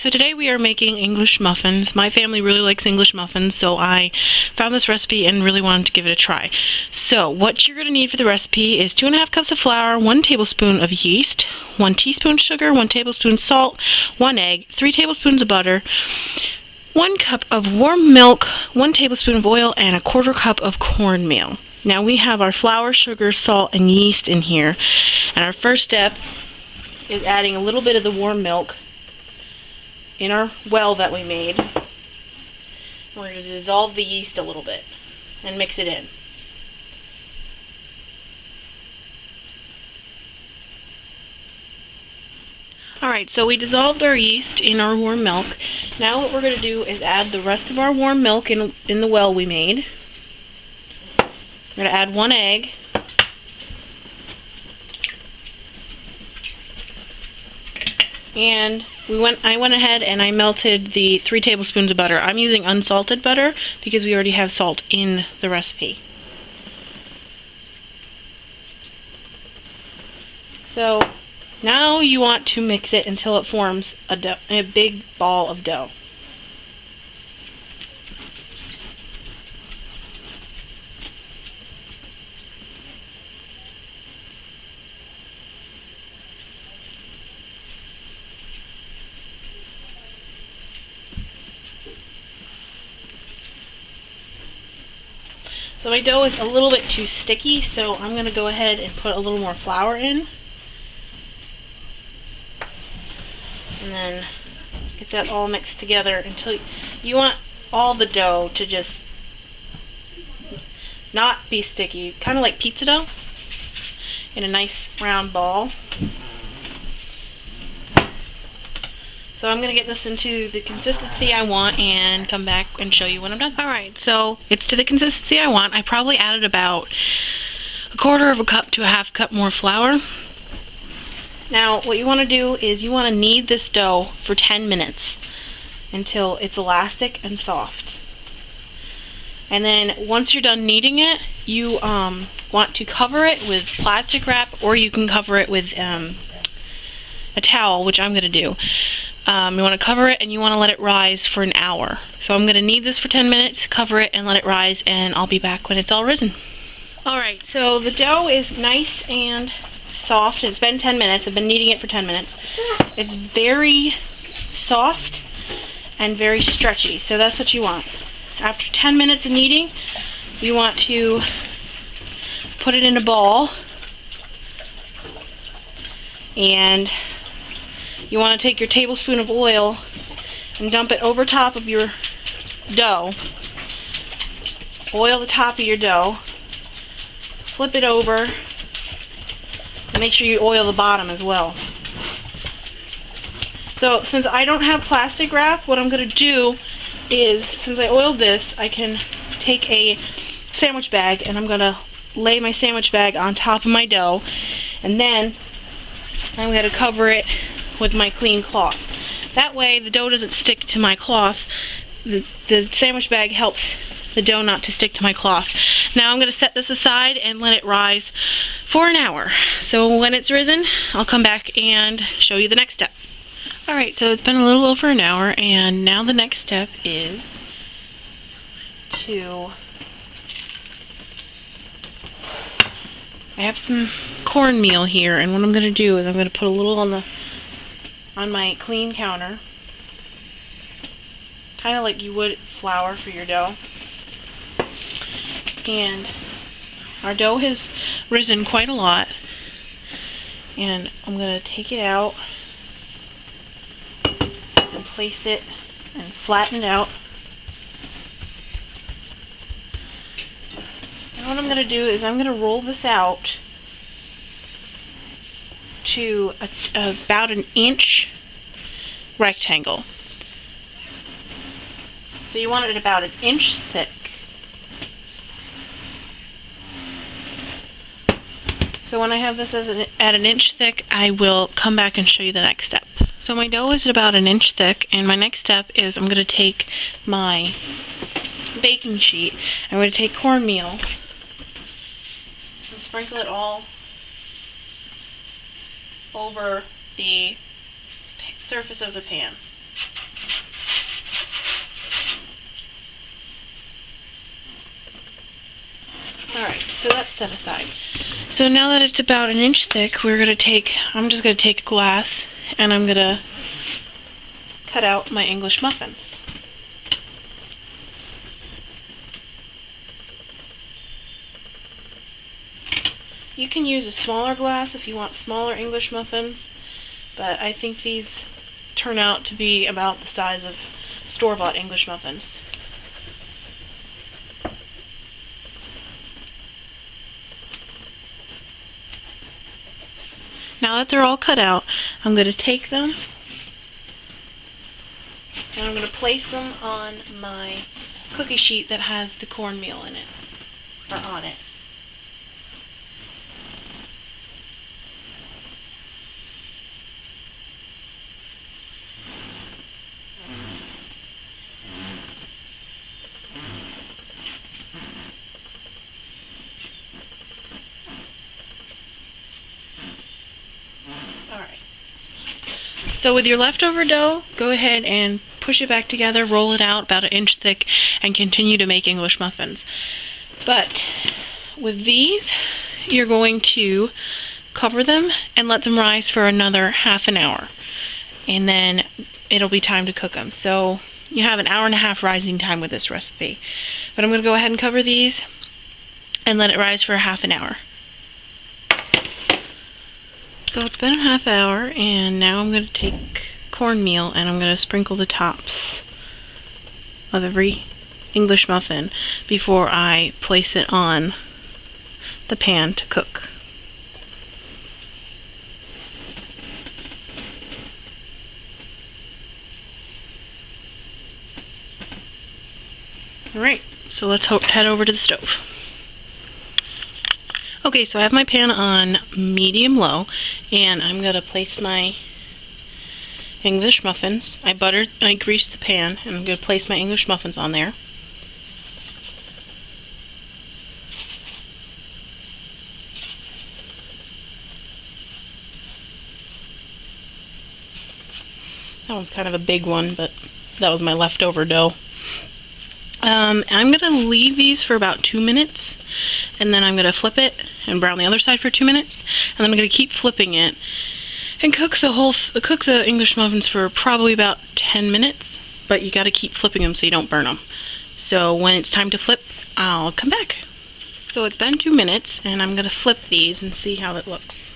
So today we are making English muffins. My family really likes English muffins, so I found this recipe and really wanted to give it a try. So what you're going to need for the recipe is 2½ cups of flour, 1 tablespoon of yeast, 1 teaspoon sugar, 1 tablespoon salt, 1 egg, 3 tablespoons of butter, 1 cup of warm milk, 1 tablespoon of oil, and 1/4 cup of cornmeal. Now we have our flour, sugar, salt, and yeast in here, and our first step is adding a little bit of the warm milk in our well that we made. We're going to dissolve the yeast a little bit and mix it in. Alright, so we dissolved our yeast in our warm milk. Now what we're going to do is add the rest of our warm milk in the well we made. We're going to add 1 egg. And I went ahead and I melted the 3 tablespoons of butter. I'm using unsalted butter because we already have salt in the recipe. So now you want to mix it until it forms a big ball of dough. So my dough is a little bit too sticky, so I'm going to go ahead and put a little more flour in. And then get that all mixed together until you want all the dough to just not be sticky, kind of like pizza dough in a nice round ball. So I'm going to get this into the consistency I want and come back and show you when I'm done. Alright, so it's to the consistency I want. I probably added about 1/4 cup to 1/2 cup more flour. Now what you want to do is you want to knead this dough for 10 minutes until it's elastic and soft. And then once you're done kneading it, you want to cover it with plastic wrap, or you can cover it with a towel, which I'm going to do. You want to cover it and you want to let it rise for an hour. So I'm going to knead this for 10 minutes, cover it, and let it rise, and I'll be back when it's all risen. Alright, so the dough is nice and soft. It's been 10 minutes. I've been kneading it for 10 minutes. It's very soft and very stretchy, so that's what you want. After 10 minutes of kneading, you want to put it in a ball, and you want to take your tablespoon of oil and dump it over top of your dough. Oil the top of your dough. Flip it over. And make sure you oil the bottom as well. So since I don't have plastic wrap, what I'm going to do is, since I oiled this, I can take a sandwich bag and I'm going to lay my sandwich bag on top of my dough, and then I'm going to cover it with my clean cloth. That way the dough doesn't stick to my cloth. The sandwich bag helps the dough not to stick to my cloth. Now I'm going to set this aside and let it rise for an hour. So when it's risen, I'll come back and show you the next step. Alright, so it's been a little over an hour, and now the next step is I have some cornmeal here, and what I'm going to do is I'm going to put a little on my clean counter, kind of like you would flour for your dough. And our dough has risen quite a lot, and I'm going to take it out and place it and flatten it out. And what I'm going to do is I'm going to roll this out to about an inch rectangle. So you want it about an inch thick. So when I have this at an inch thick, I will come back and show you the next step. So my dough is about an inch thick, and my next step is I'm going to take my baking sheet. I'm going to take cornmeal and sprinkle it all over the surface of the pan. Alright, so that's set aside. So now that it's about an inch thick, I'm just going to take glass and I'm going to cut out my English muffins. You can use a smaller glass if you want smaller English muffins, but I think these turn out to be about the size of store-bought English muffins. Now that they're all cut out, I'm going to take them and I'm going to place them on my cookie sheet that has the cornmeal in it, or on it. Alright. So with your leftover dough, go ahead and push it back together, roll it out about an inch thick, and continue to make English muffins. But with these, you're going to cover them and let them rise for another half an hour. And then it'll be time to cook them. So you have an hour and a half rising time with this recipe. But I'm going to go ahead and cover these and let it rise for a half an hour. So it's been a half hour, and now I'm going to take cornmeal and I'm going to sprinkle the tops of every English muffin before I place it on the pan to cook. Alright, so let's head over to the stove. Okay, so I have my pan on medium-low, and I'm going to place my English muffins. I greased the pan, and I'm going to place my English muffins on there. That one's kind of a big one, but that was my leftover dough. I'm going to leave these for about 2 minutes, and then I'm going to flip it and brown the other side for 2 minutes, and then I'm going to keep flipping it and cook the English muffins for probably about 10 minutes, but you got to keep flipping them so you don't burn them. So when it's time to flip, I'll come back. So it's been 2 minutes, and I'm going to flip these and see how it looks.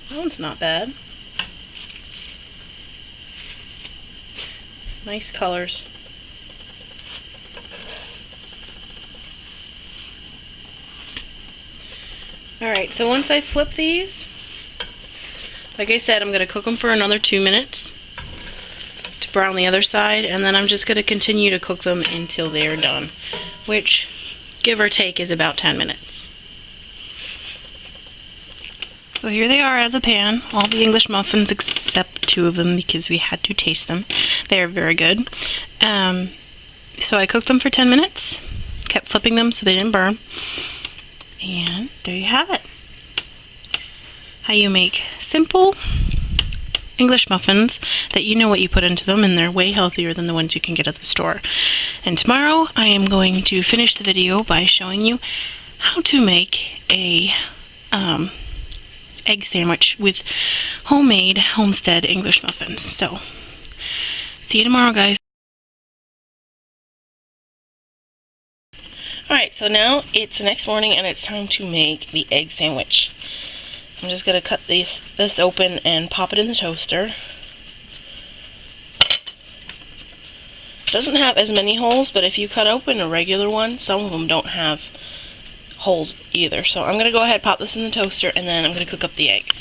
That one's not bad. Nice colors. Alright, so once I flip these, like I said, I'm going to cook them for another 2 minutes to brown the other side, and then I'm just going to continue to cook them until they're done, which, give or take, is about 10 minutes. So here they are out of the pan, all the English muffins except 2 of them because we had to taste them. They are very good. So I cooked them for 10 minutes, kept flipping them so they didn't burn, and there you have it. How you make simple English muffins that you know what you put into them, and they're way healthier than the ones you can get at the store. And tomorrow I am going to finish the video by showing you how to make a egg sandwich with homemade homestead English muffins. So, see you tomorrow, guys. Alright, so now it's the next morning and it's time to make the egg sandwich. I'm just going to cut this open and pop it in the toaster. Doesn't have as many holes, but if you cut open a regular one, some of them don't have holes either. So I'm going to go ahead, pop this in the toaster, and then I'm going to cook up the egg.